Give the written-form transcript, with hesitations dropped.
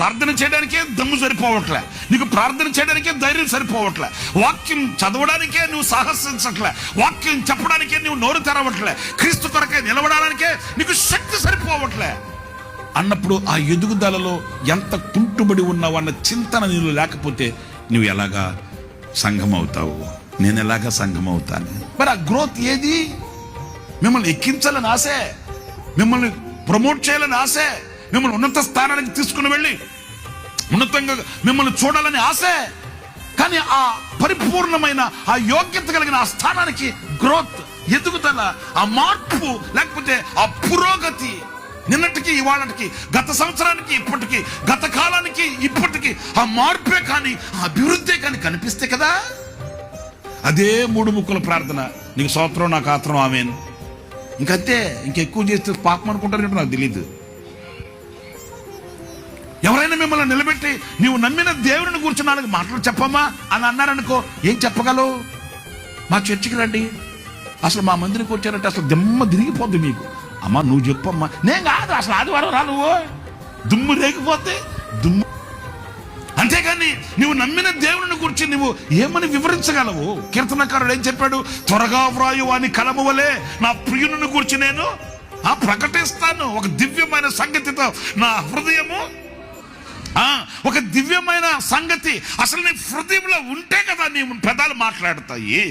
ప్రార్థన చేయడానికే దమ్ము సరిపోవట్లే, నీకు ప్రార్థన చేయడానికే ధైర్యం సరిపోవట్లే, వాక్యం చదవడానికే నువ్వు సాహసించట్లే, వాక్యం చెప్పడానికే నువ్వు నోరు తెరవట్లే, క్రీస్తు కొరకే నిలబడానికే నీకు శక్తి సరిపోవట్లే అన్నప్పుడు ఆ ఎదుగుదలలో ఎంత కుంటుబడి ఉన్నావు అన్న చింతన నీళ్ళు లేకపోతే నువ్వు ఎలాగా సంఘం అవుతావు? నేను ఎలాగా సంఘం అవుతాను? మరి ఆ గ్రోత్ ఏది? మిమ్మల్ని ఎక్కించాలని ఆశే, మిమ్మల్ని ప్రమోట్ చేయాలని ఆశే, మిమ్మల్ని ఉన్నత స్థానానికి తీసుకుని వెళ్ళి ఉన్నతంగా మిమ్మల్ని చూడాలని ఆశే. కానీ ఆ పరిపూర్ణమైన ఆ యోగ్యత కలిగిన ఆ స్థానానికి గ్రోత్, ఎదుగుదల, ఆ మార్పు లేకపోతే ఆ పురోగతి నిన్నటికి ఇవాళకి, గత సంవత్సరానికి ఇప్పటికి, గత కాలానికి ఇప్పటికి ఆ మార్పే కానీ ఆ అభివృద్ధి కానీ కనిపిస్తే కదా. అదే 3 ముక్కల ప్రార్థన, నీకు స్తోత్రం, నాకు ఆత్రం, ఆమేన్. ఇంకంతే. ఇంకెక్కువ చేస్తే పాపం అనుకుంటారంటే నాకు తెలియదు. ఎవరైనా మిమ్మల్ని నిలబెట్టి నీవు నమ్మిన దేవుడిని గురించి 4 మాటలు చెప్పమ్మా అని అన్నారనుకో, ఏం చెప్పగలవు? మా చర్చికి రండి, అసలు మా మందిరికి వచ్చారంటే అసలు దిమ్మ తిరిగిపోద్ది మీకు. అమ్మా నువ్వు చెప్పమ్మా. నేను కాదు, అసలు ఆదివారం రా, నువ్వు దుమ్ము రేగిపోతే దుమ్ము. అంతేగాని నువ్వు నమ్మిన దేవుని గురించి నువ్వు ఏమని వివరించగలవు? కీర్తనకారుడు ఏం చెప్పాడు? త్వరగా వ్రాయు అని కలము వలె నా ప్రియుని గురించి నేను ప్రకటిస్తాను. ఒక దివ్యమైన సంగతితో నా హృదయము, ఒక దివ్యమైన సంగతి అసలు నీ హృదయంలో ఉంటే కదా నీ పెదాలు మాట్లాడతాయి.